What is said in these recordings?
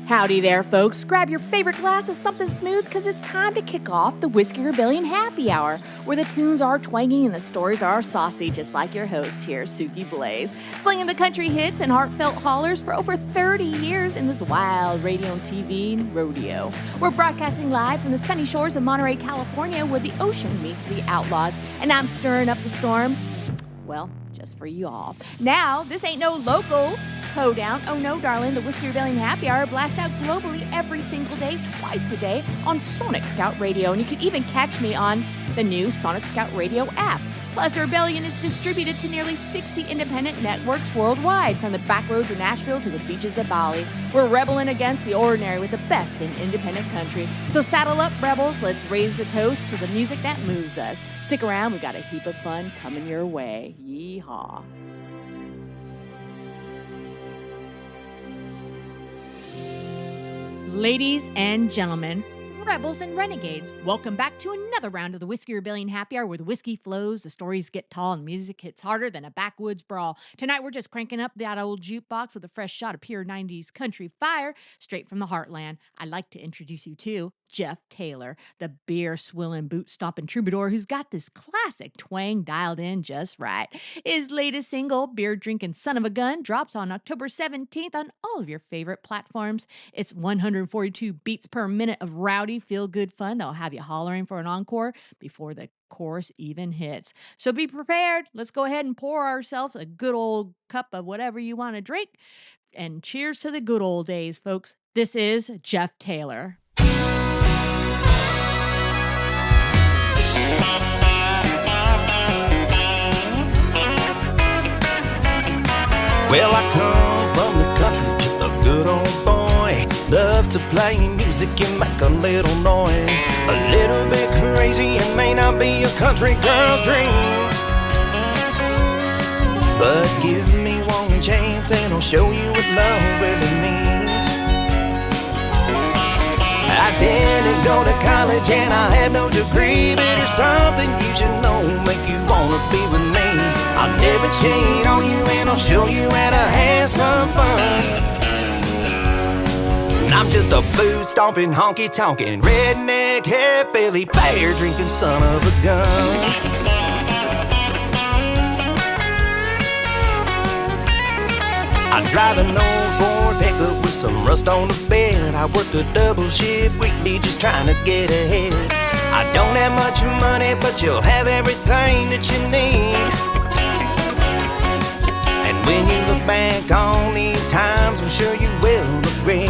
Howdy there, folks. Grab your favorite glass of something smooth because it's time to kick off the Whiskey Rebellion Happy Hour, where the tunes are twangy and the stories are saucy, just like your host here, Suki Blaze, slinging the country hits and heartfelt hollers for over 30 years in this wild radio and TV rodeo. We're broadcasting live from the sunny shores of Monterey, California, where the ocean meets the outlaws, and I'm stirring up the storm, well, just for you all. Now, this ain't no local hoedown. Oh no, darling, the Whiskey Rebellion Happy Hour blasts out globally every single day, twice a day on Sonic Scout Radio. And you can even catch me on the new Sonic Scout Radio app. Plus, the Rebellion is distributed to nearly 60 independent networks worldwide, from the backroads of Nashville to the beaches of Bali. We're rebelling against the ordinary with the best in independent country. So saddle up, rebels. Let's raise the toast to the music that moves us. Stick around. We got a heap of fun coming your way. Yeehaw. Ladies and gentlemen, rebels and renegades, welcome back to another round of the Whiskey Rebellion Happy Hour, where the whiskey flows, the stories get tall, and the music hits harder than a backwoods brawl. Tonight, we're just cranking up that old jukebox with a fresh shot of pure 90s country fire straight from the heartland. I'd like to introduce you to Jeff Taylor, the beer-swilling, boot-stomping troubadour who's got this classic twang dialed in just right. His latest single, Beer-Drinking Son of a Gun, drops on October 17th on all of your favorite platforms. It's 142 beats per minute of rowdy, feel-good fun that'll have you hollering for an encore before the chorus even hits. So be prepared. Let's go ahead and pour ourselves a good old cup of whatever you want to drink. And cheers to the good old days, folks. This is Jeff Taylor. Well, I come from the country, just a good old boy. Love to play music and make a little noise. A little bit crazy and may not be a country girl's dream, but give me one chance and I'll show you what love really means. I didn't go to college and I have no degree, but there's something you should know, make you wanna be with me. I'll never cheat on you and I'll show you how to have some fun. I'm just a boot-stomping, honky-tonkin', redneck, hillbilly, beer-drinking son of a gun. I drive an old Ford pickup with some rust on the bed. I work a double shift weekly just trying to get ahead. I don't have much money, but you'll have everything that you need. And when you look back on these times, I'm sure you will agree.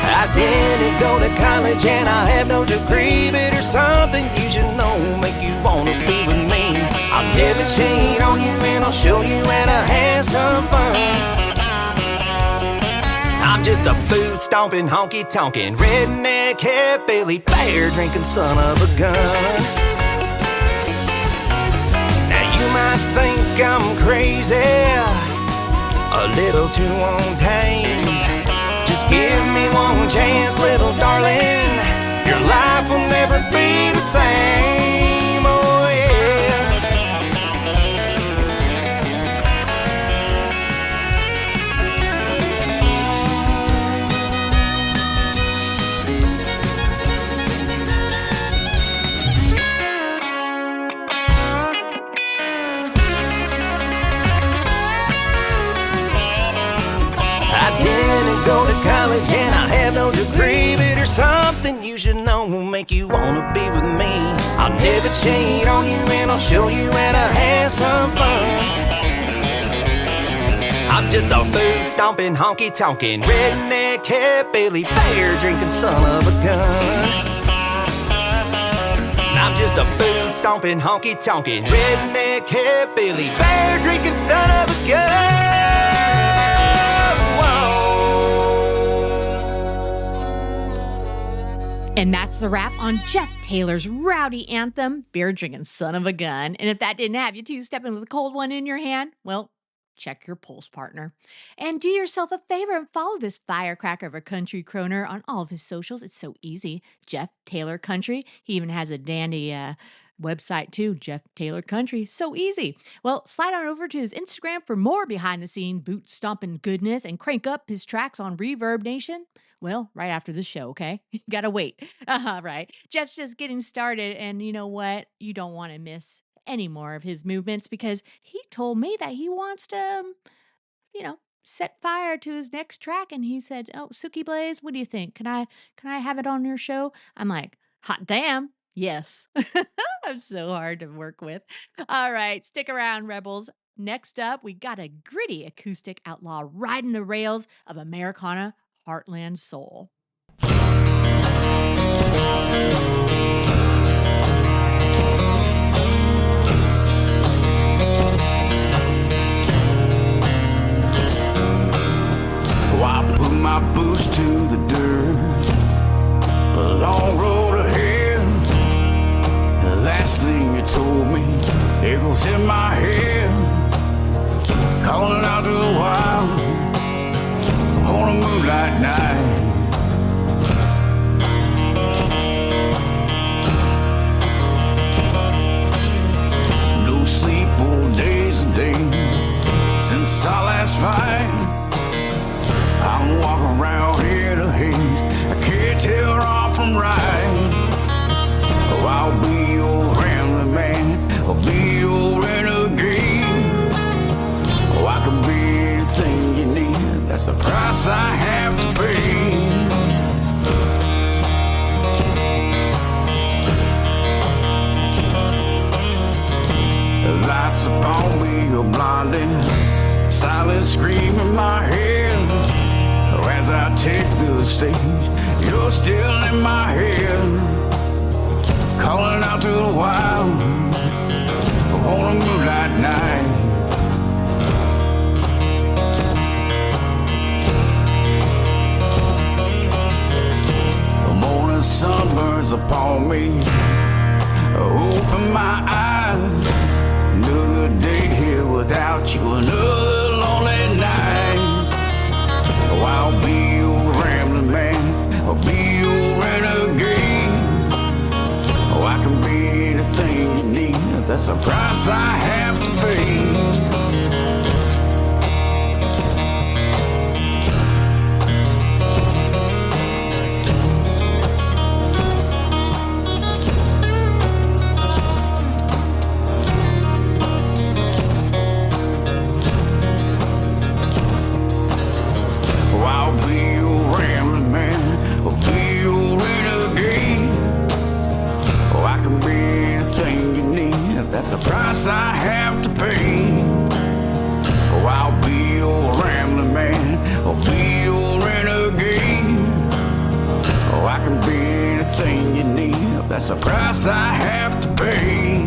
I didn't go to college and I have no degree, but there's something you should know, make you wanna be with me. I'll never cheat on you and I'll show you how to have some fun. I'm just a boot-stomping, honky-tonkin', redneck, hillbilly, beer-drinking son of a gun. Now you might think I'm crazy, a little too on tame. Just give me one chance, little darling. Your life will never be the same. Oh yeah. I didn't go to college and I have no degree, but there's something you should know will make you wanna be with me. I'll never cheat on you and I'll show you how to have some fun. I'm just a boot-stomping, honky-tonkin', redneck, hillbilly, beer-drinking son of a gun. I'm just a boot-stomping, honky-tonkin', redneck, hillbilly, beer-drinking son of a gun. And that's the wrap on Jeff Taylor's rowdy anthem, Beer-Drinking Son of a Gun. And if that didn't have you two-stepping with a cold one in your hand, well, check your pulse, partner. And do yourself a favor and follow this firecracker of a country croner on all of his socials. It's so easy. Jeff Taylor Country. He even has a dandy Website too, Jeff Taylor Country. So easy. Well, slide on over to his Instagram for more behind the scene boot stomping goodness and crank up his tracks on Reverb Nation. Well, right after the show, okay? Gotta wait. Right. Jeff's just getting started, and you know what? You don't want to miss any more of his movements because he told me that he wants to, set fire to his next track. And he said, "Oh, Suki Blaze, what do you think? Can I have it on your show?" I'm like, "Hot damn, yes." I'm so hard to work with. All right, stick around, Rebels. Next up, we got a gritty acoustic outlaw riding the rails of Americana Heartland Soul. Oh, I put my boots to the dirt, a long road ahead. The last thing you told me, echoes in my head, calling out to the wild on a moonlight night. No sleep for days and days since our last fight. I'm walking around in a haze, I can't tell wrong from right. Oh, I'll be your rambling man, I'll be your renegade. Oh, I can be anything you need, that's the price I have to pay. The lights upon me are blinding, silent scream in my head. As I take the stage, you're still in my head, calling out to the wild on a moonlight night. The morning sun burns upon me, open my eyes, another day here without you, another lonely night. Oh, I'll be your rambling man, I'll be your renegade. Oh, I can be anything you need, that's the price I have to pay. That's the price I have to pay. Oh, I'll be your rambling man, I'll be your renegade. Oh, I can be anything you need, that's the price I have to pay.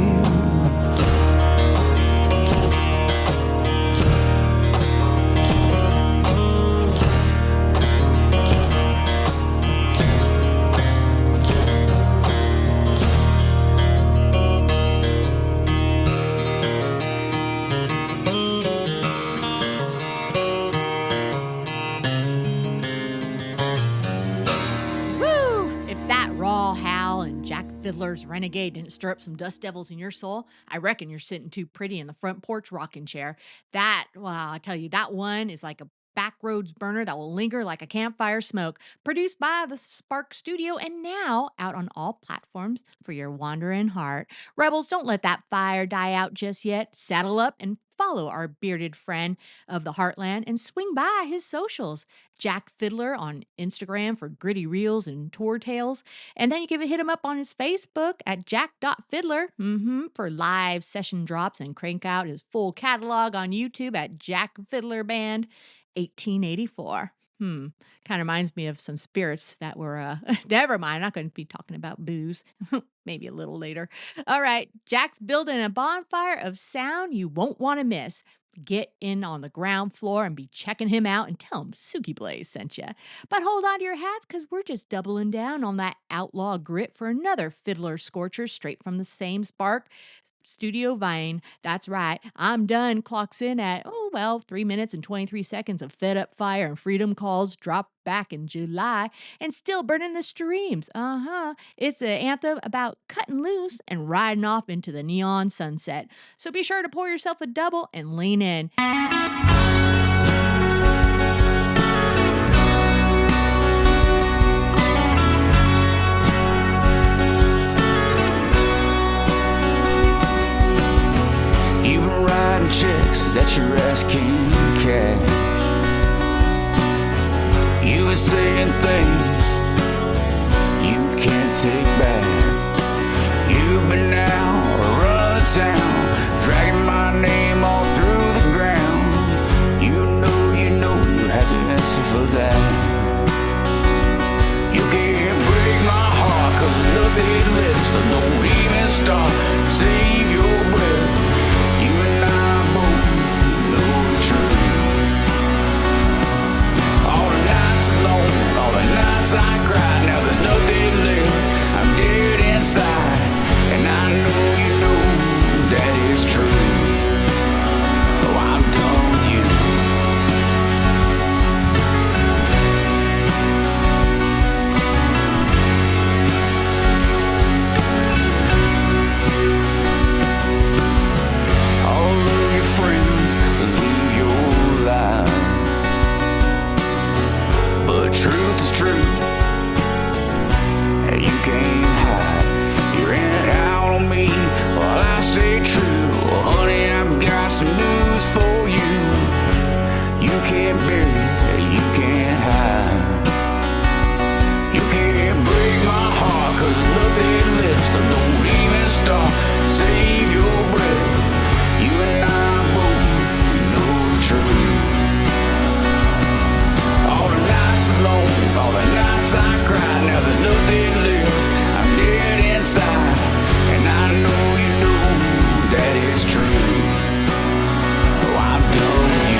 Fiddler's Renegade didn't stir up some dust devils in your soul, I reckon you're sitting too pretty in the front porch rocking chair. Wow, I tell you, that one is like a backroads burner that will linger like a campfire smoke. Produced by the Spark Studio and now out on all platforms for your wandering heart. Rebels, don't let that fire die out just yet. Saddle up and follow our bearded friend of the Heartland and swing by his socials. Jack Fiddler on Instagram for gritty reels and tour tales. And then you can hit him up on his Facebook at jack.fiddler for live session drops, and crank out his full catalog on YouTube at Jack Fiddler Band 1884. Kind of reminds me of some spirits that were, never mind, I'm not going to be talking about booze. Maybe a little later. All right, Jack's building a bonfire of sound you won't want to miss. Get in on the ground floor and be checking him out and tell him Suki Blaze sent you. But hold on to your hats because we're just doubling down on that outlaw grit for another fiddler scorcher straight from the same spark. Studio Vine. That's right. I'm done. Clocks in at, 3 minutes and 23 seconds of Fed Up Fire and Freedom Calls dropped back in July and still burning the streams. It's an anthem about cutting loose and riding off into the neon sunset. So be sure to pour yourself a double and lean in. You've been writing checks that your ass can't cash. You were saying things you can't take back. You've been out around town, dragging my name all through the ground. You know you have to answer for that. You can't break my heart, 'cause love they live, so don't even start. Save your breath. You and I both know the truth. All the nights alone, all the nights I cried, now there's nothing left. I'm dead inside, and I know you know that is true. Oh, I'm done with you. All of your friends leave your life, but truth is truth, and you can't hide. You're in and out on me while I stay true. Well, honey, I've got some news for you. You can't bury it, you can't hide. You can't break my heart, 'cause love they live, so don't even start. Save your breath. You and I both know the truth. All the nights alone, all the nights I cried, now there's nothing left. I'm dead inside, and I know you know that is true. Oh, I'm done with you.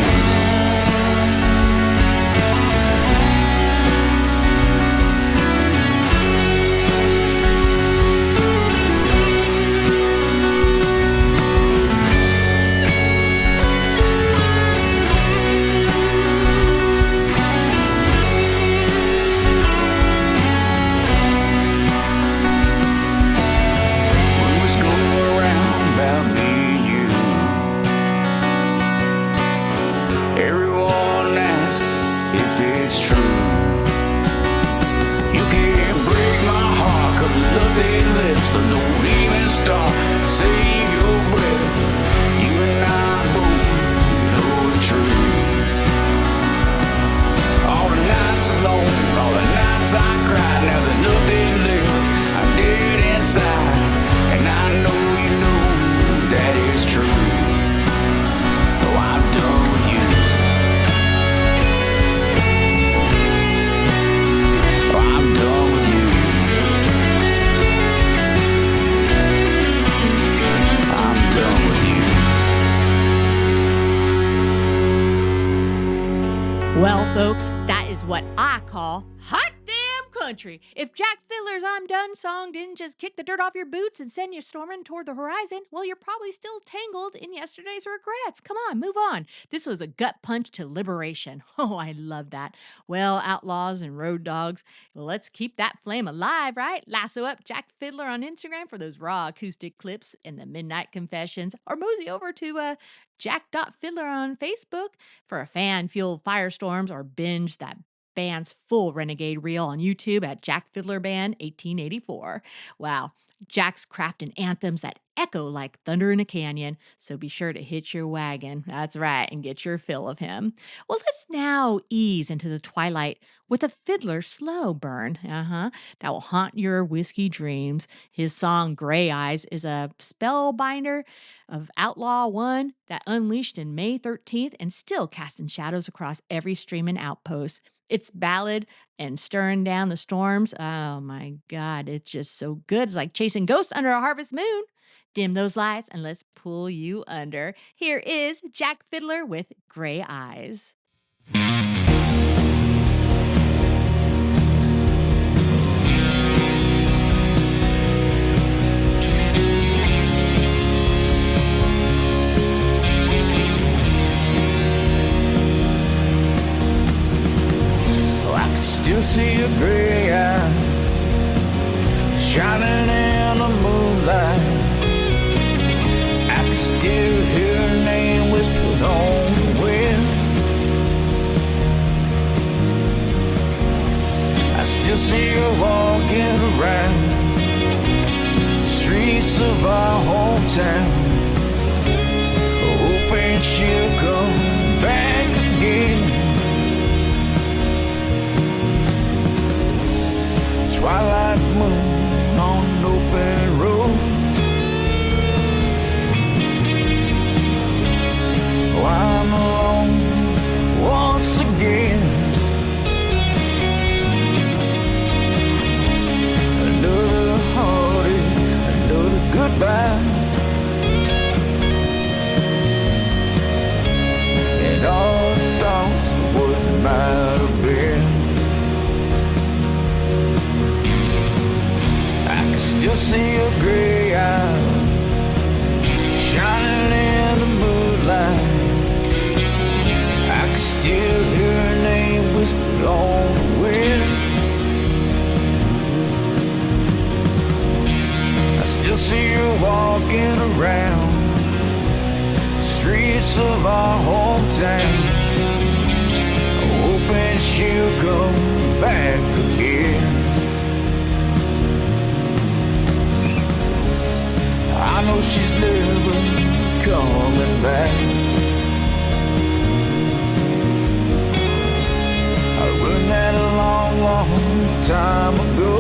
Rumors go around about me and you. Everyone asks if it's true. You can't break my heart, 'cause love they live, so don't even start. Save your breath. You and I both know the truth. All the nights alone, all the nights I cried, now there's nothing left. I'm dead inside, and I know you know that is true. Oh, I'm done with you. Oh, I'm done with you. I'm done with you. Well, folks, that is what I call hot damn country. If Jack Fiddler's I'm Done song didn't just kick the dirt off your boots and send you storming toward the horizon, well, you're probably still tangled in yesterday's regrets. Come on, move on. This was a gut punch to liberation. Oh, I love that. Well, outlaws and road dogs, let's keep that flame alive, right? Lasso up Jack Fiddler on Instagram for those raw acoustic clips and the Midnight Confessions, or mosey over to Jack.Fiddler on Facebook for a fan-fueled firestorms, or binge that band's full renegade reel on YouTube at Jack Fiddler Band 1884. Wow, Jack's crafting anthems that echo like thunder in a canyon, so be sure to hitch your wagon. That's right, and get your fill of him. Well, let's now ease into the twilight with a fiddler slow burn. That will haunt your whiskey dreams. His song Gray Eyes is a spellbinder of Outlaw One that unleashed in May 13th and still casting shadows across every streaming outpost. It's ballad and stirring down the storms. Oh my God, it's just so good. It's like chasing ghosts under a harvest moon. Dim those lights and let's pull you under. Here is Jack Fiddler with Gray Eyes. still see your gray eyes shining in the moonlight. I can still hear her name whispered on the wind. I still see her walking around the streets of our hometown, hoping she'll come back again. Twilight moon on an open road, oh, I'm alone once again. Another heartache, another goodbye, and all the thoughts of what might have been. Still see your gray eyes shining in the moonlight. I can still hear her name whispered on the wind. I still see her walking around the streets of our hometown, hoping she'll come back again. I know she's never coming back. I learned that a long, long time ago.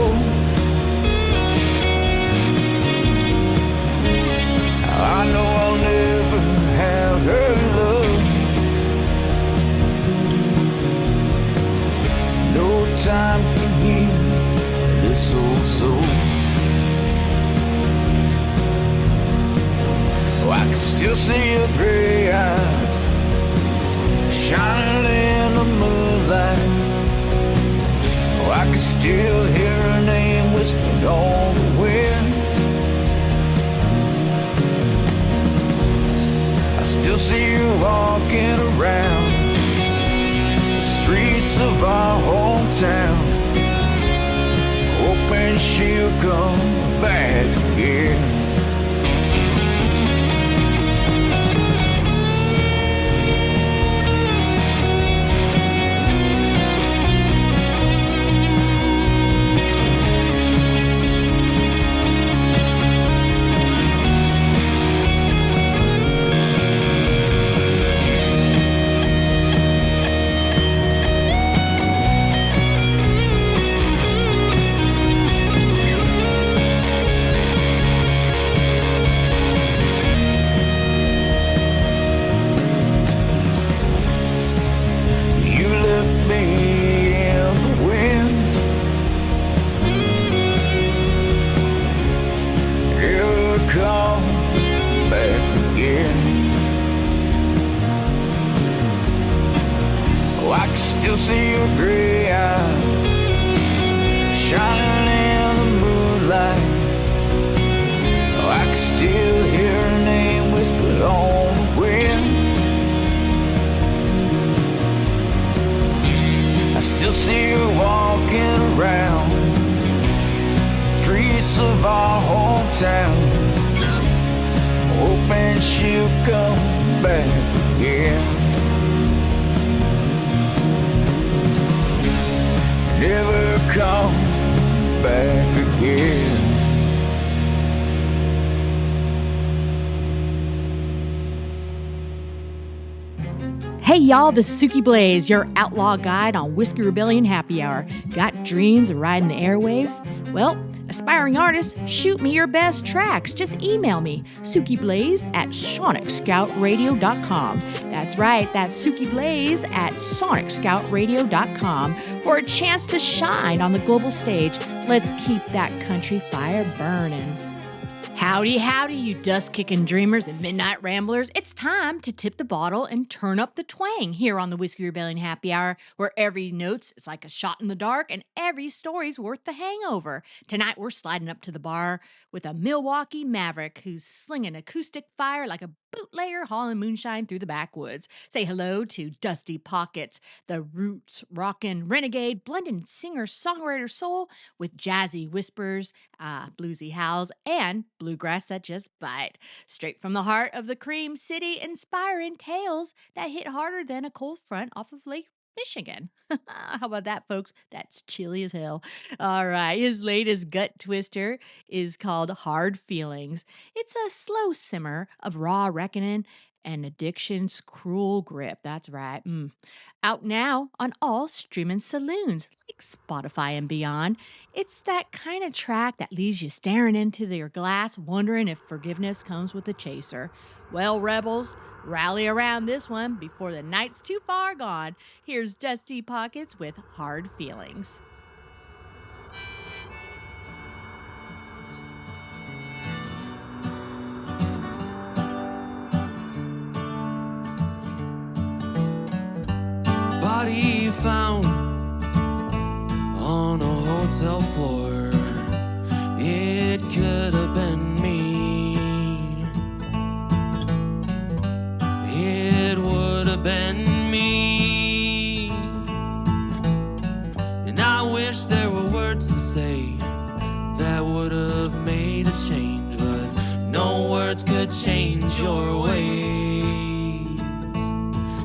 I know I'll never have her love. No time can heal this old soul. I can still see your gray eyes shining in the moonlight. Oh, I can still hear her name whispered on the wind. I still see you walking around the streets of our hometown, hoping she'll come back again. Still see your gray eyes shining in the moonlight. Oh, I can still hear her name whispered on the wind. I still see her walking around streets of our hometown, hoping she'll come back again. Never come back again. Hey y'all, this is Suki Blaze, your outlaw guide on Whiskey Rebellion Happy Hour. Got dreams of riding the airwaves? Well, aspiring artists, shoot me your best tracks. Just email me, SukiBlaze@SonicScoutRadio.com. That's right, that's Suki Blaze at SonicScoutRadio.com for a chance to shine on the global stage. Let's keep that country fire burning. Howdy, howdy, you dust-kicking dreamers and midnight ramblers. It's time to tip the bottle and turn up the twang here on the Whiskey Rebellion Happy Hour, where every note's it's like a shot in the dark and every story's worth the hangover. Tonight, we're sliding up to the bar with a Milwaukee Maverick who's slinging acoustic fire like a bootlegger hauling moonshine through the backwoods. Say hello to Dusty Pockets, the roots rockin' renegade, blending singer-songwriter soul with jazzy whispers, bluesy howls, and bluegrass that just bite. Straight from the heart of the Cream City, inspiring tales that hit harder than a cold front off of Lake Michigan. How about that, folks? That's chilly as hell. All right, his latest gut twister is called Hard Feelings. It's a slow simmer of raw reckoning and addiction's cruel grip. That's right. Out now on all streaming saloons like Spotify and beyond. It's that kind of track that leaves you staring into your glass, wondering if forgiveness comes with a chaser. Well, rebels, rally around this one before the night's too far gone. Here's Dusty Pockets with Hard Feelings. Body found on a hotel floor. It could have been me. It would have been me. And I wish there were words to say that would have made a change, but no words could change your ways.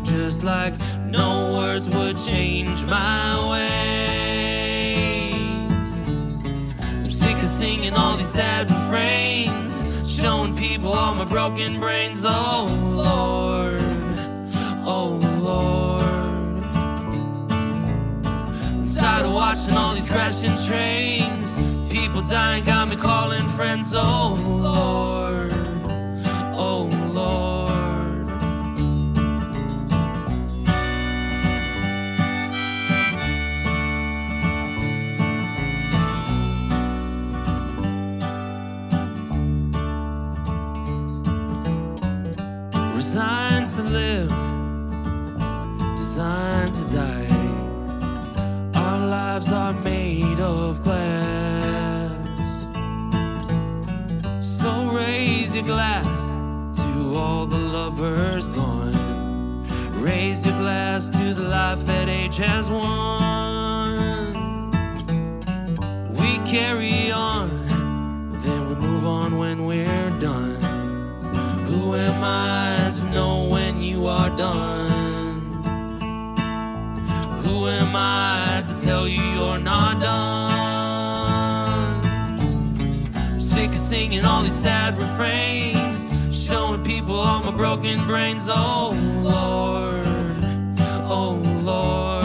Just like no words would change my ways. I'm sick of singing all these sad refrains, showing people all my broken brains. Oh Lord, oh Lord. I'm tired of watching all these crashing trains, people dying got me calling friends. Oh Lord, oh Lord. Designed to live, designed to die. Our lives are made of glass. So raise your glass to all the lovers gone. Raise your glass to the life that age has won. We carry on, then we move on when we're done. Who am I to know when you are done? Who am I to tell you you're not done? I'm sick of singing all these sad refrains, showing people all my broken brains. Oh Lord, oh Lord.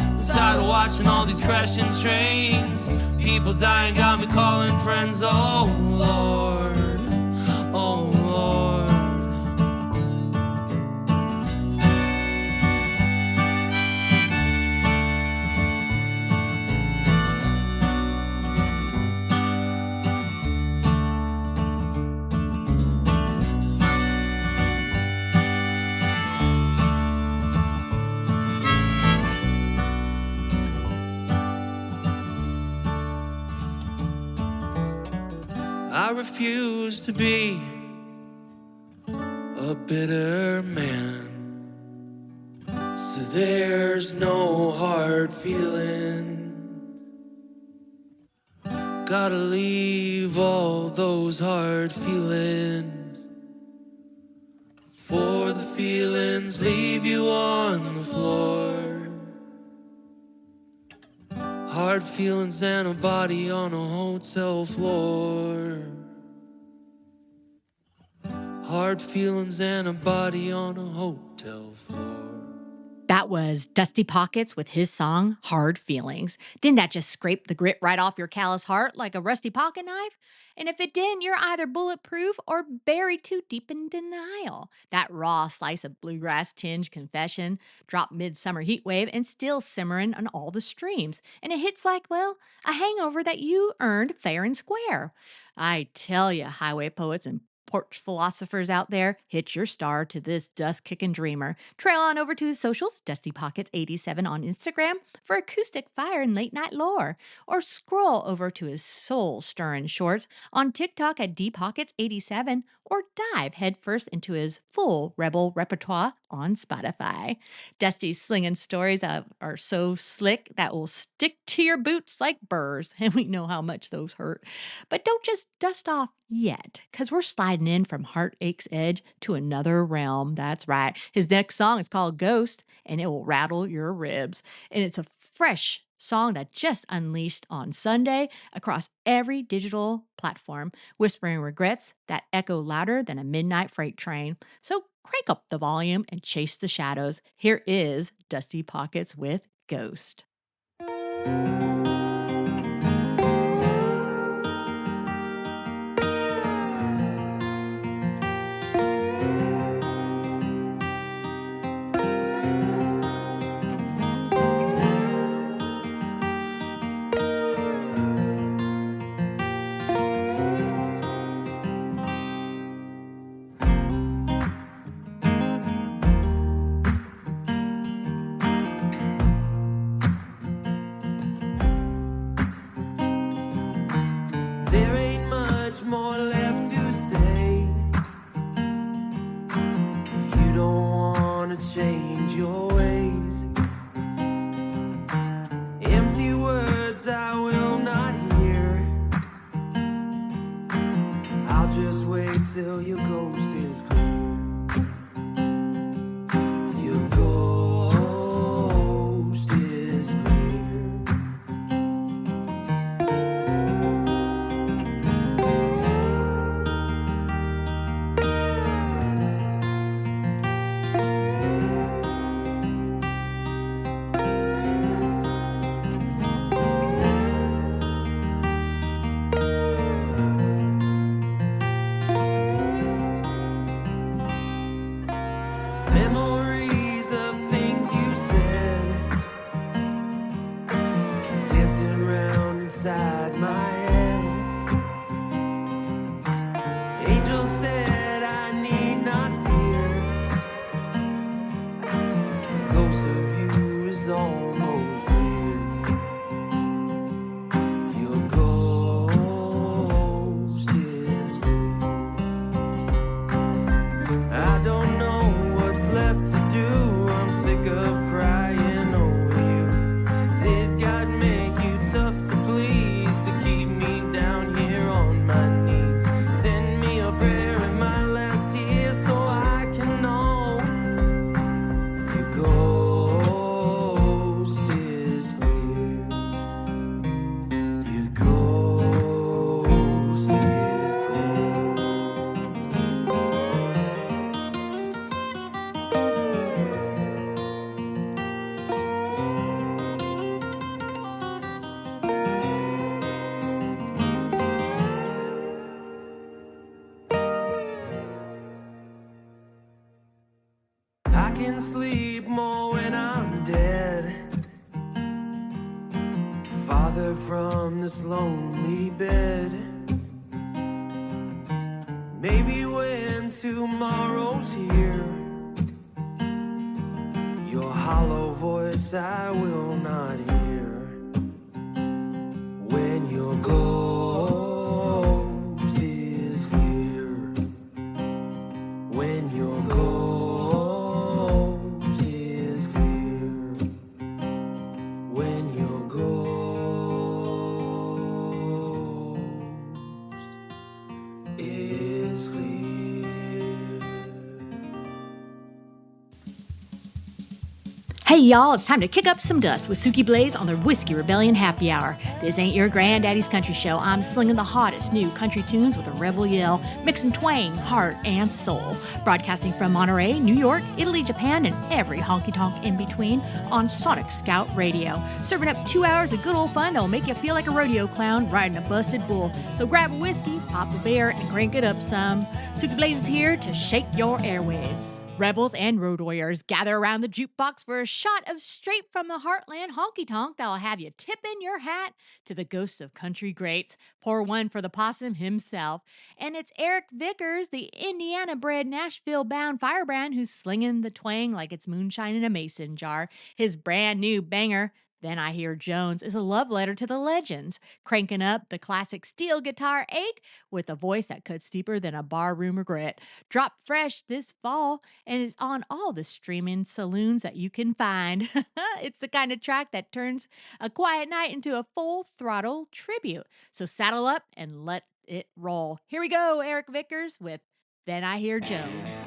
I'm tired of watching all these crashing trains, people dying got me calling friends. Oh Lord, oh Lord. I refuse to be a bitter man, so there's no hard feelings. Gotta leave all those hard feelings, for the feelings leave you on the floor. Hard feelings and a body on a hotel floor. Hard feelings and a body on a hotel floor. That That was Dusty Pockets with his song, Hard Feelings. Didn't that just scrape the grit right off your callous heart like a rusty pocket knife? And if it didn't, you're either bulletproof or buried too deep in denial. That raw slice of bluegrass tinge confession dropped midsummer heat wave and still simmering on all the streams. And it hits like, well, a hangover that you earned fair and square. I tell you, highway poets and porch philosophers out there, hit your star to this dust-kicking dreamer. Trail on over to his socials, Dusty Pockets 87 on Instagram, for acoustic fire and late-night lore. Or scroll over to his soul-stirring shorts on TikTok at dpockets 87, or dive headfirst into his full Rebel repertoire on Spotify. Dusty's slinging stories are so slick that will stick to your boots like burrs, and we know how much those hurt. But don't just dust off yet, because we're sliding in from heartache's edge to another realm. That's right. His next song is called Ghost, and it will rattle your ribs. And it's a fresh song that just unleashed on Sunday across every digital platform, whispering regrets that echo louder than a midnight freight train. So crank up the volume and chase the shadows. Here is Dusty Pockets with Ghost. There ain't much more left to say. If you don't wanna change your ways, empty words I will not hear. I'll just wait till your ghost is clear. Your ghost is clear. Memories of things you said, dancing round inside my head. Angel said I need not fear. The ghost of you is almost clear. Your ghost is clear. I don't know what's left to do. I'm sick of crying over you. Did God make you tough to please, to keep me down here on my knees? Send me a prayer in my last tear so I can know your ghost is clear. Your ghost is clear. I can sleep more when I'm dead, farther from this lonely bed. Maybe when tomorrow's here, your hollow voice I will not hear. When your ghost is clear. When your ghost is clear. When your ghost is clear. Hey y'all, it's time to kick up some dust with Suki Blaze on the Whiskey Rebellion Happy Hour. This ain't your granddaddy's country show. I'm slinging the hottest new country tunes with a rebel yell, mixing twang, heart, and soul. Broadcasting from Monterey, New York, Italy, Japan, and every honky-tonk in between on Sonic Scout Radio. Serving up 2 hours of good old fun that will make you feel like a rodeo clown riding a busted bull. So grab a whiskey, pop a beer, and crank it up some. Suki Blaze is here to shake your airwaves. Rebels and road warriors gather around the jukebox for a shot of straight from the heartland honky-tonk that'll have you tipping your hat to the ghosts of country greats. Pour one for the possum himself. And it's Eric Vickers, the Indiana-bred, Nashville-bound firebrand who's slinging the twang like it's moonshine in a mason jar. His brand new banger, Then I Hear Jones, is a love letter to the legends, cranking up the classic steel guitar ache with a voice that cuts deeper than a barroom regret. Drop fresh this fall, and it's on all the streaming saloons that you can find. It's the kind of track that turns a quiet night into a full-throttle tribute. So saddle up and let it roll. Here we go, Eric Vickers with Then I Hear Jones.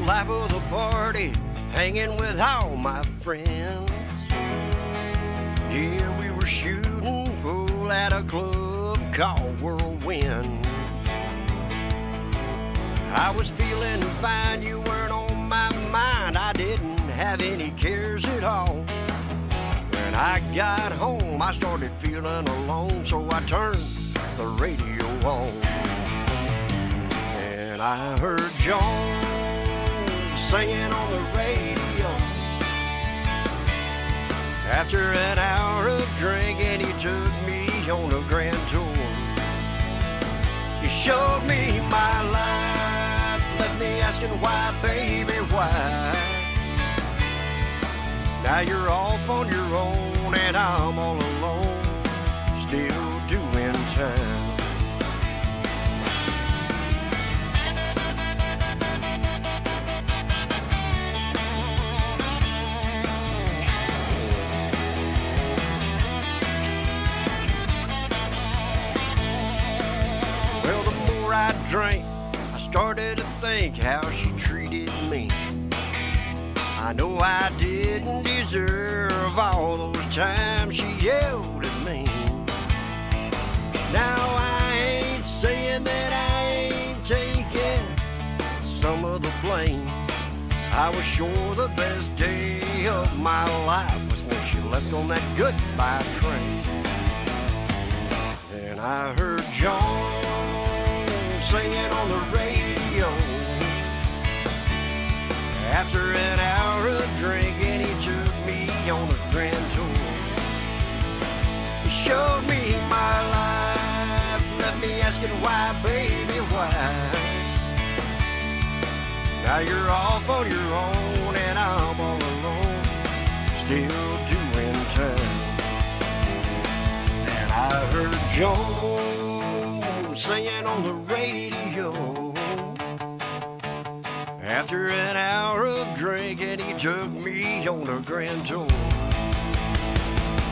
Life of the party, hanging with all my friends. Yeah, we were shooting pool at a club called Whirlwind. I was feeling fine, you weren't on my mind. I didn't have any cares at all. When I got home, I started feeling alone, so I turned the radio on. And I heard Jones singing on the radio. After an hour of drinking, he took me on a grand tour. He showed me my life, left me asking why, baby, why? Now you're off on your own and I'm all alone, still doing time. I drank, I started to think how she treated me. I know I didn't deserve all those times she yelled at me. Now I ain't saying that I ain't taking some of the blame. I was sure the best day of my life was when she left on that goodbye train. Then I heard John singing on the radio. After an hour of drinking, he took me on a grand tour. He showed me my life, left me asking why, baby, why? Now you're off on your own and I'm all alone, still doing time. And I heard Jones singing on the radio. After an hour of drinking, he took me on a grand tour.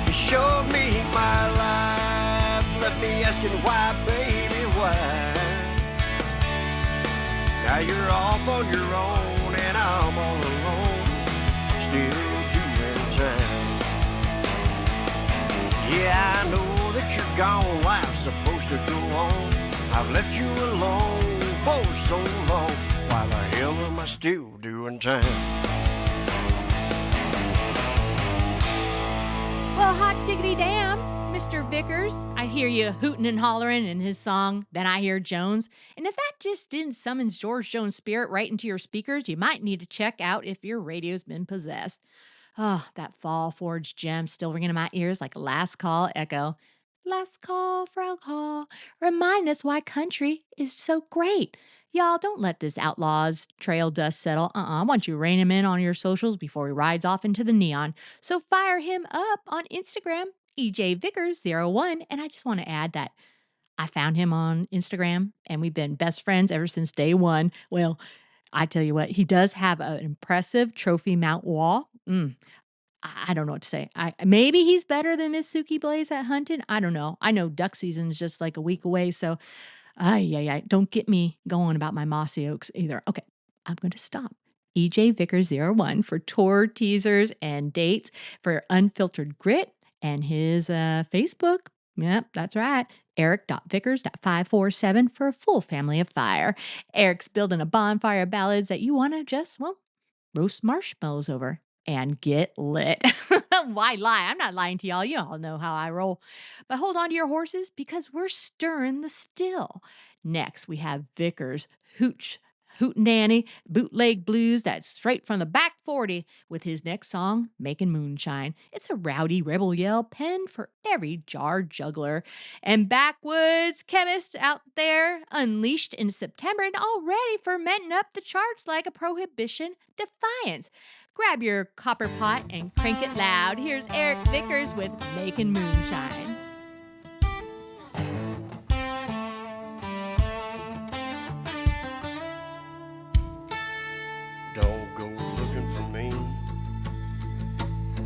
He showed me my life, left me asking why, baby, why? Now you're off on your own and I'm all alone, still doing time. Yeah, I know that you're gone, life's supposed to go on. I've left you alone for so long. Why the hell am I still doing time? Well, hot diggity damn, Mr. Vickers. I hear you hooting and hollering in his song, Then I Hear Jones. And if that just didn't summon George Jones' spirit right into your speakers, you might need to check out if your radio's been possessed. Oh, that fall-forged gem still ringing in my ears like a last call echo. Last call, Frau Call. Remind us why country is so great. Y'all, don't let this outlaw's trail dust settle. I want you to rein him in on your socials before he rides off into the neon. So fire him up on Instagram EJVickers01. And I just want to add that I found him on Instagram and we've been best friends ever since day one. Well, I tell you what, he does have an impressive trophy mount wall. I don't know what to say. Maybe he's better than Miss Suki Blaze at hunting. I don't know. I know duck season is just like a week away, so don't get me going about my mossy oaks either. Okay, I'm going to stop. EJVickers01 for tour teasers and dates for Unfiltered Grit and his Facebook. Yep, that's right. Eric.vickers.547 for a full family of fire. Eric's building a bonfire of ballads that you want to just, roast marshmallows over and get lit. Why lie? I'm not lying to y'all. You all know how I roll. But hold on to your horses because we're stirring the still. Next, we have Vickers Hootenanny bootleg blues that's straight from the back 40 with his next song, Making Moonshine. It's a rowdy rebel yell penned for every jar juggler. And backwoods chemists out there unleashed in September and already fermenting up the charts like a prohibition defiance. Grab your copper pot and crank it loud. Here's Eric Vickers with Making Moonshine. Don't go looking for me.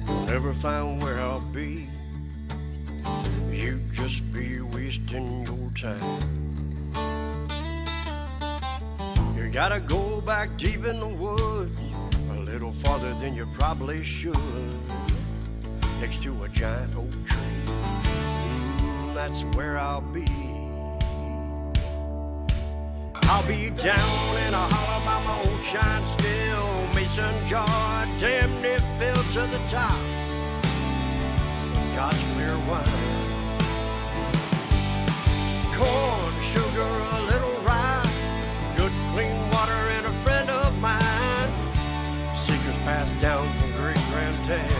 You'll never find where I'll be. You just be wasting your time. You gotta go back deep in the woods, a little farther than you probably should, next to a giant oak tree. That's where I'll be. I'll be down in a hollow by my old shine still, mason jar damn near filled to the top. God's clear wine, corn, sugar, a little rye, good clean water and a friend of mine. Secrets passed down from great granddad.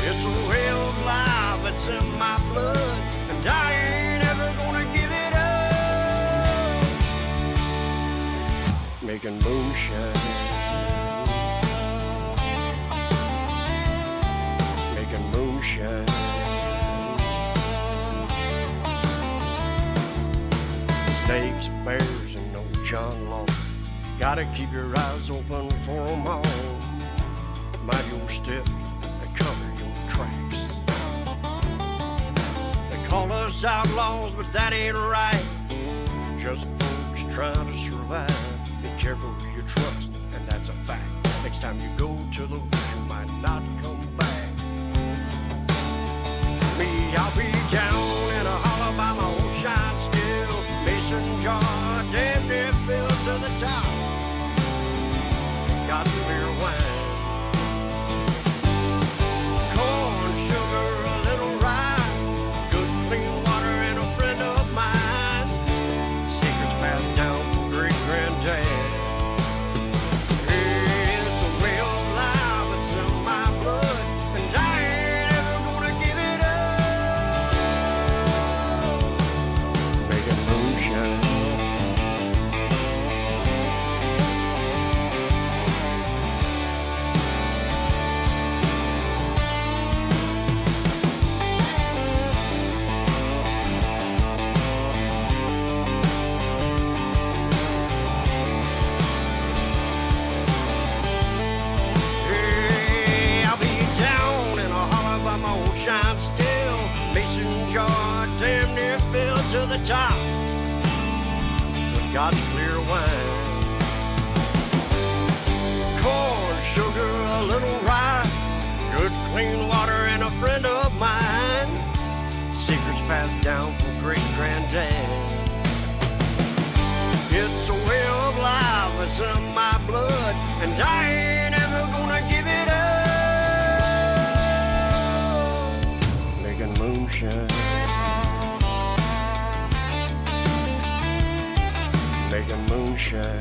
It's a way of life that's in my blood, and I ain't ever gonna give it up. Making moonshine, making moonshine. Snakes, bears, and no John Law. Gotta keep your eyes open for 'em all. Mind your steps and cover your tracks. They call us outlaws, but that ain't right. Just folks trying to survive. Be careful who you trust, and that's a fact. Next time you go to the woods, you might not come back. Me, I'll be down in a hollow by my old shine still, mason jar damn near filled to the top. Got clear wine, corn, sugar, a little rye, good clean water and a friend of mine. Secrets passed down from great granddad. It's a way of life that's in my blood, and I ain't ever gonna give it up. Making moonshine, hey, I'll be down in a hollow by my old shine still, mason jar damn near filled to the top with God's clear wine. Corn, sugar, a little rye, good clean water and a friend of mine. Secrets passed down from great granddad. It's a way of life that's in my blood, and I ain't ever gonna give it up. Making moonshine, making moonshine.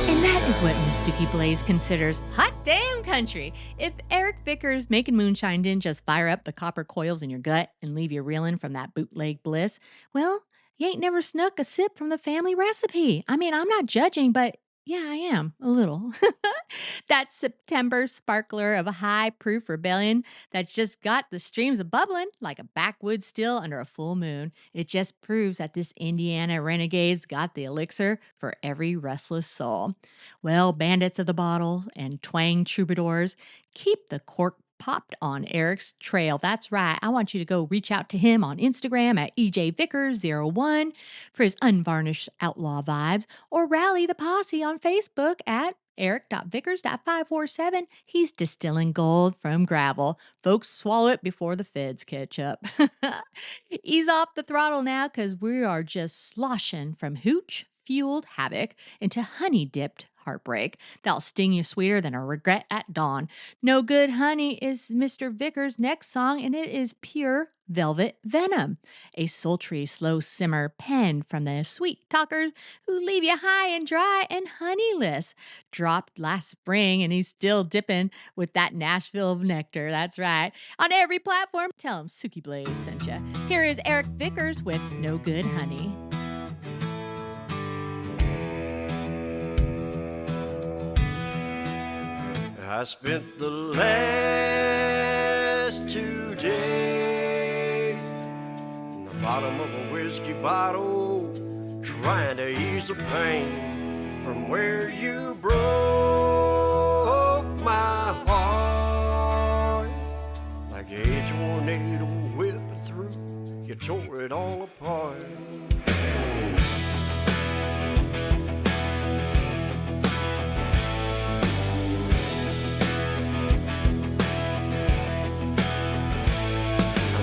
And that is what Miss Suki Blaze considers hot damn country. If Eric Vickers Making Moonshine didn't just fire up the copper coils in your gut and leave you reeling from that bootleg bliss, well, you ain't never snuck a sip from the family recipe. I mean, I'm not judging, but Yeah, I am, a little. That September sparkler of a high-proof rebellion that's just got the streams a-bubbling like a backwoods still under a full moon. It just proves that this Indiana renegade's got the elixir for every restless soul. Well, bandits of the bottle and twang troubadours, keep the cork popped on Eric's trail. That's right. I want you to go reach out to him on Instagram at EJVickers01 for his unvarnished outlaw vibes, or rally the posse on Facebook at Eric.Vickers.547. He's distilling gold from gravel. Folks, swallow it before the feds catch up. Ease off the throttle now, because we are just sloshing from hooch-fueled havoc into honey-dipped heartbreak that'll sting you sweeter than a regret at dawn. No Good Honey is Mr. Vickers' next song, and it is pure velvet venom, a sultry, slow simmer penned from the sweet talkers who leave you high and dry and honeyless. Dropped last spring, and he's still dipping with that Nashville nectar. That's right. On every platform, tell him Suki Blaze sent you. Here is Eric Vickers with No Good Honey. I spent the last 2 days in the bottom of a whiskey bottle, trying to ease the pain from where you broke my heart. Like a tornado whipping through, you tore it all apart.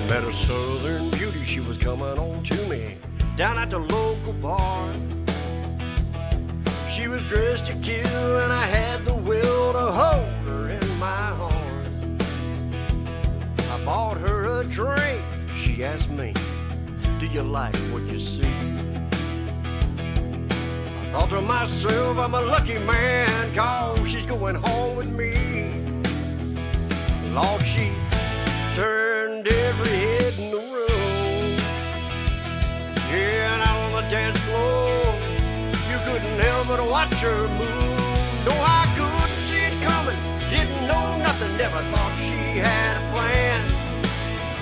Met a southern beauty, she was coming on to me down at the local bar. She was dressed to kill, and I had the will to hold her in my arms. I bought her a drink, she asked me, do you like what you see? I thought to myself, I'm a lucky man, 'cause she's going home with me. Lord, she turned every head in the room. Yeah, and out on the dance floor, you couldn't help but watch her move. No, I couldn't see it coming, didn't know nothing, never thought she had a plan.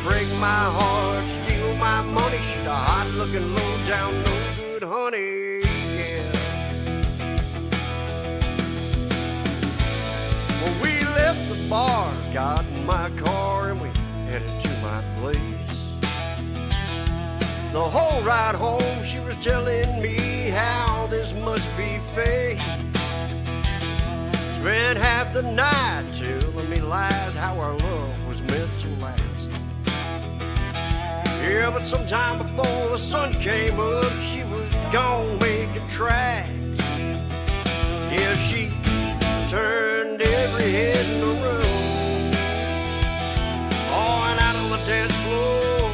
Break my heart, steal my money, she's a hot-looking, low-down, no-good honey, yeah. Well, we left the bar, got in my car, and we headed to my place. The whole ride home she was telling me how this must be fate. Spent half the night telling me lies how our love was meant to last. Yeah, but sometime before the sun came up, she was gone making tracks. Yeah, she turned every head in the room. Oh, and out on the dance floor,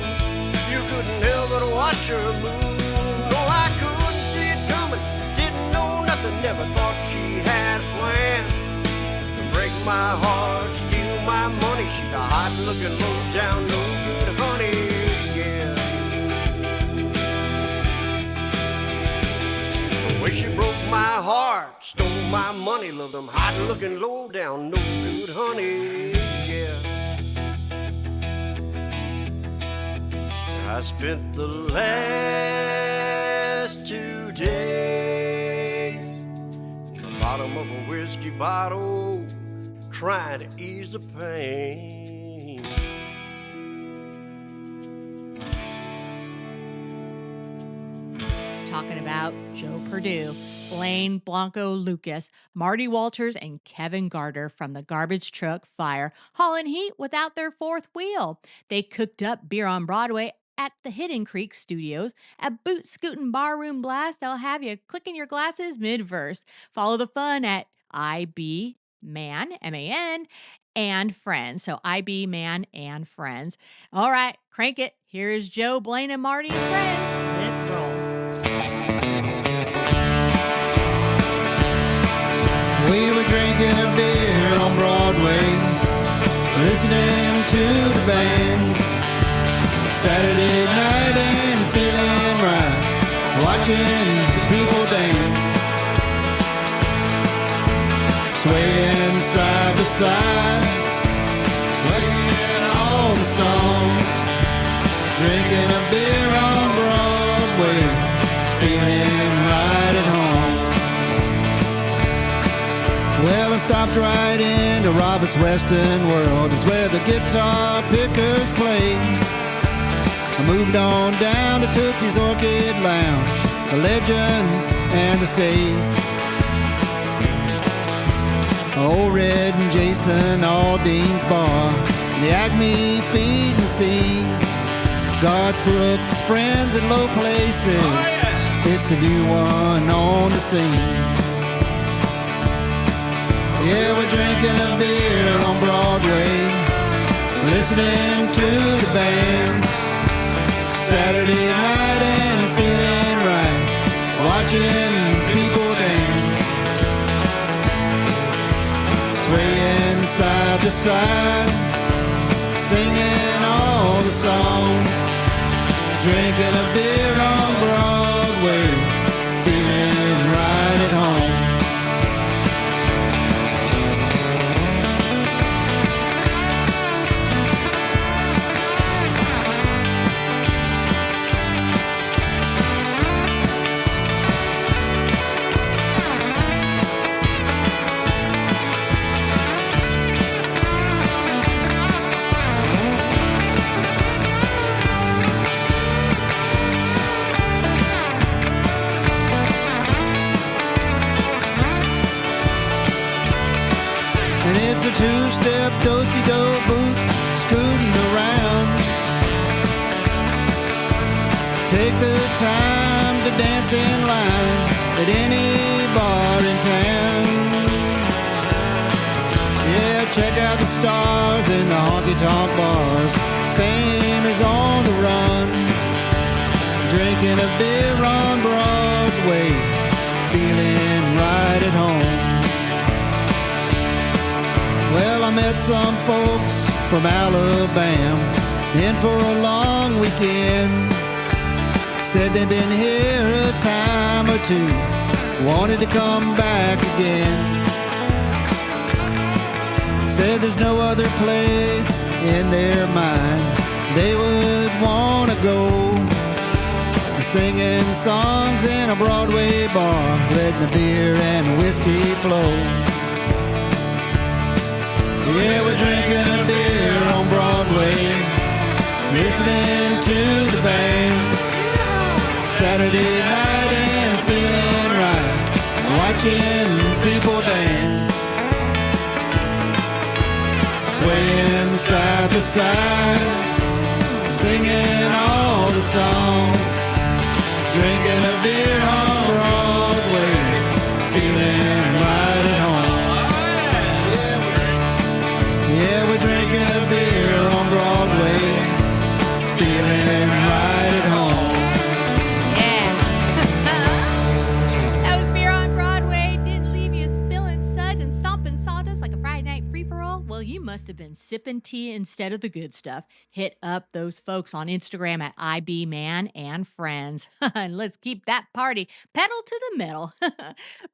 you couldn't help but watch her move. No, I couldn't see it coming, didn't know nothing, never thought she had a plan to break my heart, steal my money. She's a hot-looking, low-down, no-good honey, yeah. The way she broke my heart, stole my money, loved them hot-looking, low-down, no-good honey, yeah. I spent the last 2 days in the bottom of a whiskey bottle, trying to ease the pain. Talking about Joe Perdue, Blaine Blanco Lucas, Marty Walters, and Kevin Garter from the Garbage Truck Fire, hauling heat without their fourth wheel. They cooked up Beer on Broadway at the Hidden Creek Studios. A boot scootin' barroom blast that'll have you clicking your glasses mid-verse. Follow the fun at IB Man, M-A-N, and Friends. So IB Man and Friends. All right, crank it. Here's Joe, Blaine, and Marty and Friends. Let's roll. We were drinking a beer on Broadway, listening to the band. Saturday night and feeling right, watching the people dance. swaying side to side, sweating all the songs, drinking a beer on Broadway, feeling right at home. Well, I stopped right into Robert's Western World. It's where the guitar pickers play. I moved on down to Tootsie's Orchid Lounge, the Legends and the Stage. Old Red and Jason Aldean's Bar, the Acme Feed and See, Garth Brooks' Friends at Low Places. Oh, yeah. It's a new one on the scene. Yeah, we're drinking a beer on Broadway, listening to the band. Saturday night and feeling right, watching people dance, swaying side to side, singing all the songs, drinking a beer on Broadway, feeling right at home. It's a two-step do-si-do boot scooting around. Take the time to dance in line at any bar in town. Yeah, check out the stars in the honky-tonk bars. Fame is on the run. Drinking a beer on Broadway, feeling right at home. Well, I met some folks from Alabama in for a long weekend. Said they'd been here a time or two, wanted to come back again. Said there's no other place in their mind they would want to go. Singing songs in a Broadway bar, letting the beer and whiskey flow. Yeah, we're drinking a beer on Broadway, listening to the band. Saturday night and feeling right, watching people dance, swaying side to side, singing all the songs, drinking a beer on Broadway, feeling right at home. Yeah, we're drinking a beer on Broadway, feeling right at home. Yeah. That was beer on Broadway. Didn't leave you spilling suds and stomping sawdust like a Friday night free-for-all? Well, you must have been sipping tea instead of the good stuff. Hit up those folks on Instagram at IBManandFriends. And let's keep that party pedal to the metal.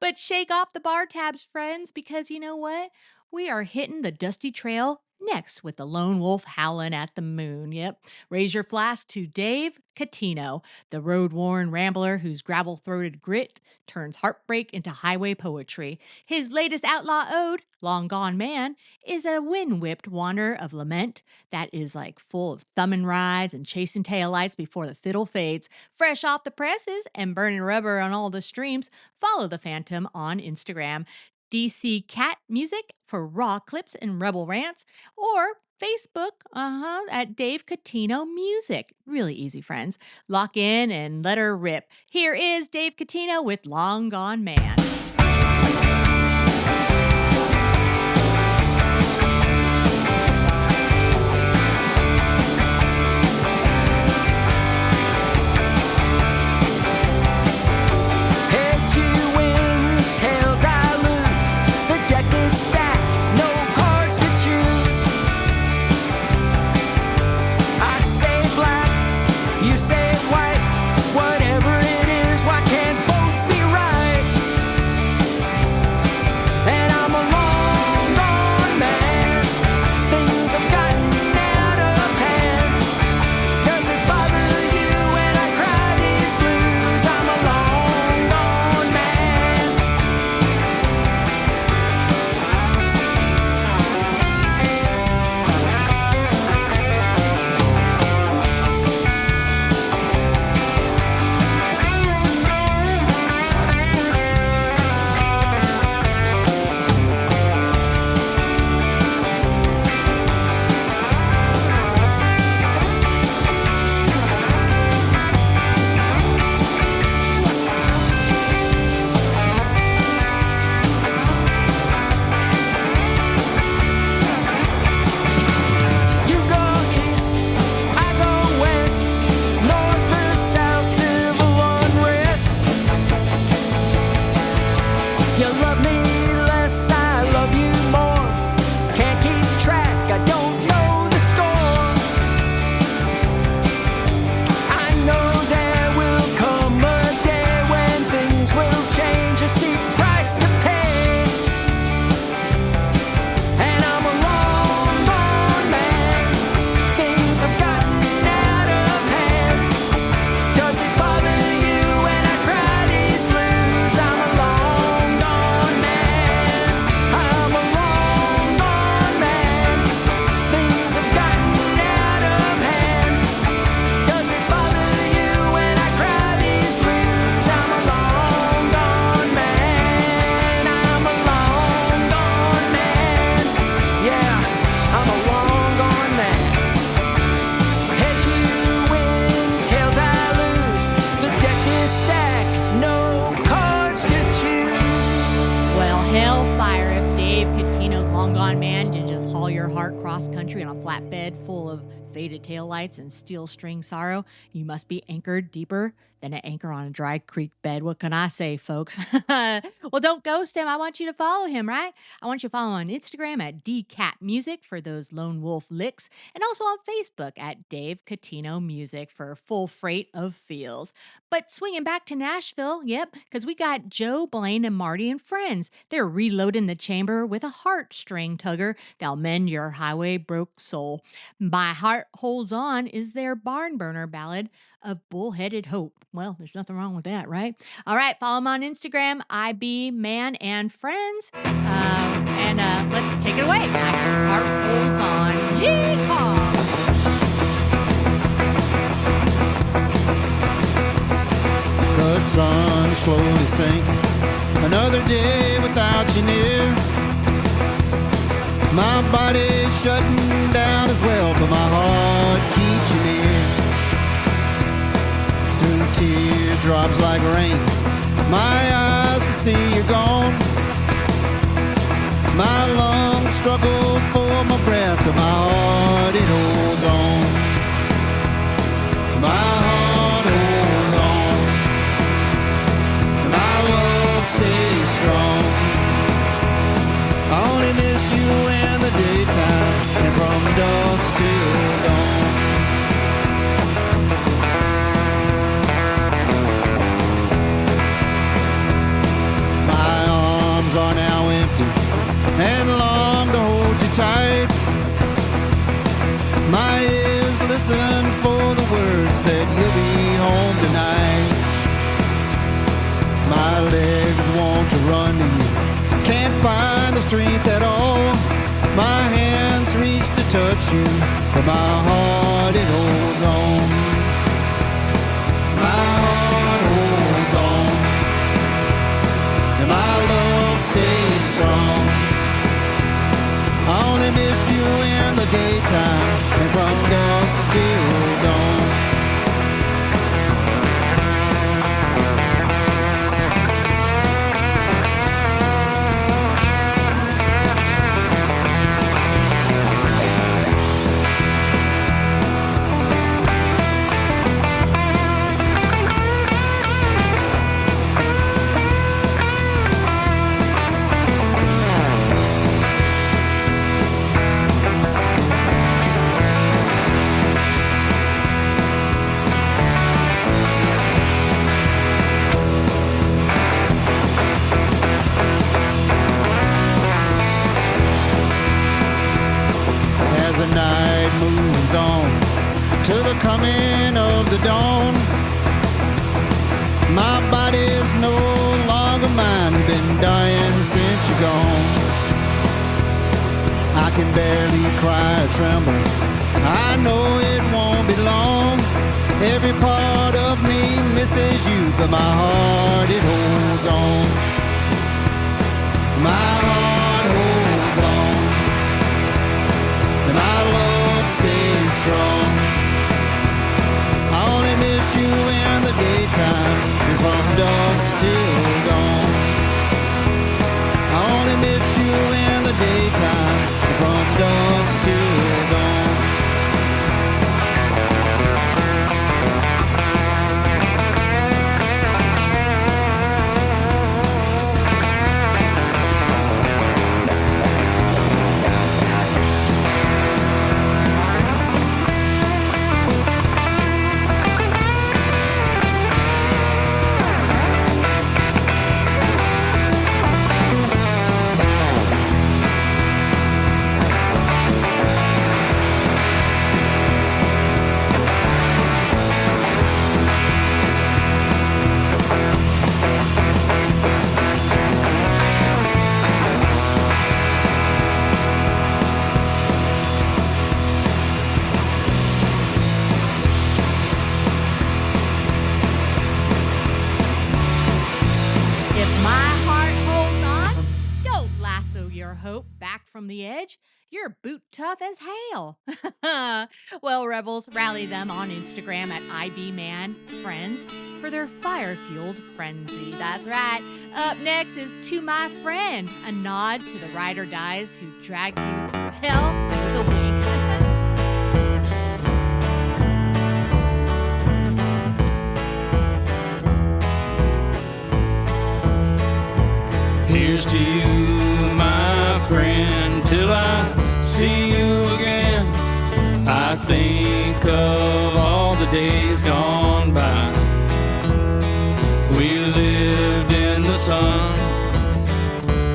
But shake off the bar tabs, friends, because you know what? We are hitting the dusty trail next with the lone wolf howling at the moon. Yep. Raise your flask to Dave Catino, the road-worn rambler whose gravel-throated grit turns heartbreak into highway poetry. His latest outlaw ode, Long Gone Man, is a wind-whipped wander of lament that is like full of thumbing rides and chasing taillights before the fiddle fades. Fresh off the presses and burning rubber on all the streams, follow the Phantom on Instagram. DC Cat Music for raw clips and rebel rants, or Facebook at Dave Catino Music. Really easy, friends. Lock in and let her rip. Here is Dave Catino with Long Gone Man. Heads you win, tails I lose. The deck is stacked, no cards to choose. I say black, you say white. Whatever it is, why can't both be right? Long gone man to just haul your heart cross country on a flatbed full of faded taillights and steel string sorrow. You must be anchored deeper than an anchor on a dry creek bed. What can I say, folks? Well, don't ghost him. I want you to follow him, right? I want you to follow on Instagram at DCatMusic for those lone wolf licks, and also on Facebook at Dave Catino Music for full freight of feels. But swinging back to Nashville, yep, because we got Joe, Blaine, and Marty and friends. They're reloading the chamber with a heartstring tugger that'll mend your highway broke soul. My Heart Holds On is their barn burner ballad of bullheaded hope. Well, there's nothing wrong with that, right? All right, follow them on Instagram, IB Man and Friends. And let's take it away. My Heart Holds On. Yeehaw! The sun slowly sinking, another day without you near. My body's shutting down as well, but my heart keeps you near. Through teardrops like rain, my eyes can see you're gone. My lungs struggle for my breath, but my heart, it holds on. My heart holds on. My love stays strong. I only miss you in the daytime and from dusk till dawn. My arms are now empty and long to hold you tight. My ears listen for the words that you'll be home tonight. My legs want to run to you, can't find the strength at all. My hands reach to touch you, but my heart, it holds on. My heart holds on, and my love stays strong. I only miss you in the daytime and from dusk till dawn. The night moves on to the coming of the dawn. My body's no longer mine, been dying since you're gone. I can barely cry or tremble, I know it won't be long. Every part of me misses you, but my heart, it holds on. My heart holds on, and my love stays strong. I only miss you in the daytime and from dusk till dawn. I only miss you in the daytime and from dusk till dawn. from the edge, you're boot tough as hail. Well, Rebels, rally them on Instagram at IBManFriends for their fire-fueled frenzy. That's right. Up next is To My Friend, a nod to the ride or dies who drag you through hell with a wing. Here's to you, my friend, till I see you again. I think of all the days gone by. We lived in the sun,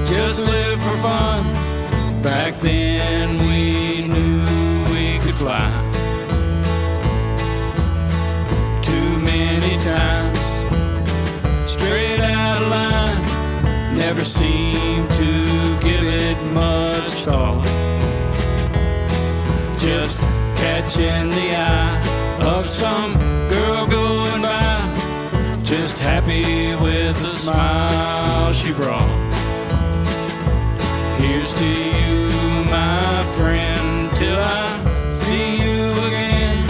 just lived for fun. Back then we knew we could fly. Too many times, straight out of line. Never seemed to give it much thought. Just catching the eye of some girl going by, just happy with the smile she brought. Here's to you, my friend, till I see you again.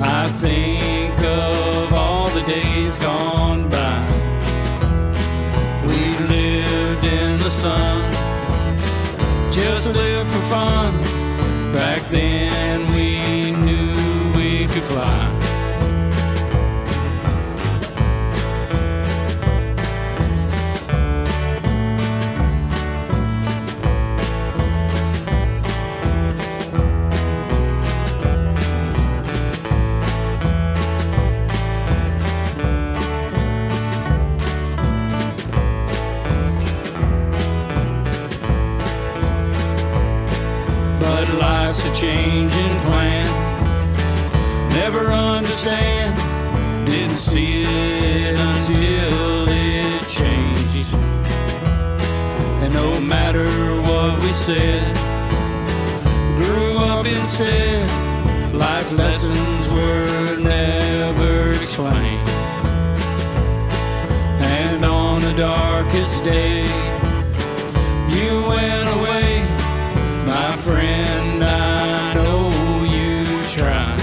I think of all the days gone by. Sun, just live for fun. Back then we knew we could fly. Life's a changing plan. Never understand. Didn't see it until it changed. And no matter what we said, grew up instead. Life lessons were never explained. And on the darkest day, you went away, my friend. I know you tried,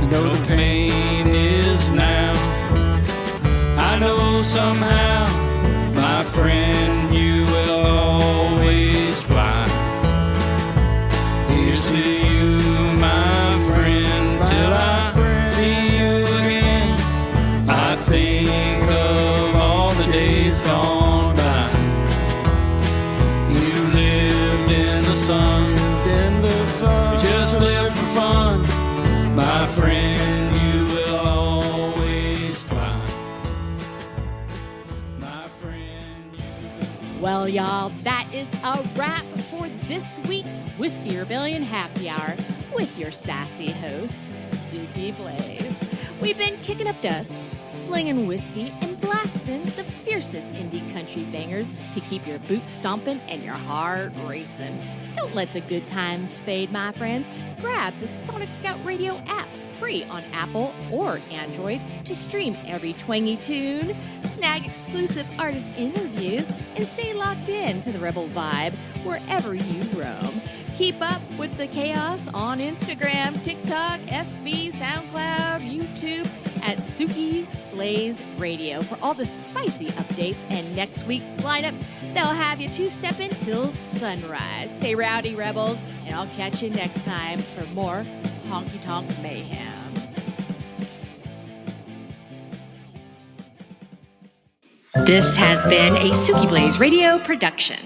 and though the pain is now, I know somehow, my friend, you will always fly. Here's to you, my friend, till I see you again. I think of all the days gone by. Sun, just live for fun, my friend, you will always fly. My friend, you... Well, y'all, that is a wrap for this week's Whiskey Rebellion Happy Hour with your sassy host, Suki Blaze. We've been kicking up dust, slinging whiskey, and blasting the fiercest indie country bangers to keep your boots stomping and your heart racing. Don't let the good times fade, my friends. Grab the Sonic Scout Radio app, free on Apple or Android, to stream every twangy tune, snag exclusive artist interviews, and stay locked in to the Rebel vibe wherever you roam. Keep up with the chaos on Instagram, TikTok, FB, SoundCloud, YouTube at Suki Blaze Radio for all the spicy updates and next week's lineup. They'll have you two-stepping till sunrise. Stay rowdy, Rebels, and I'll catch you next time for more honky-tonk mayhem. This has been a Suki Blaze Radio production.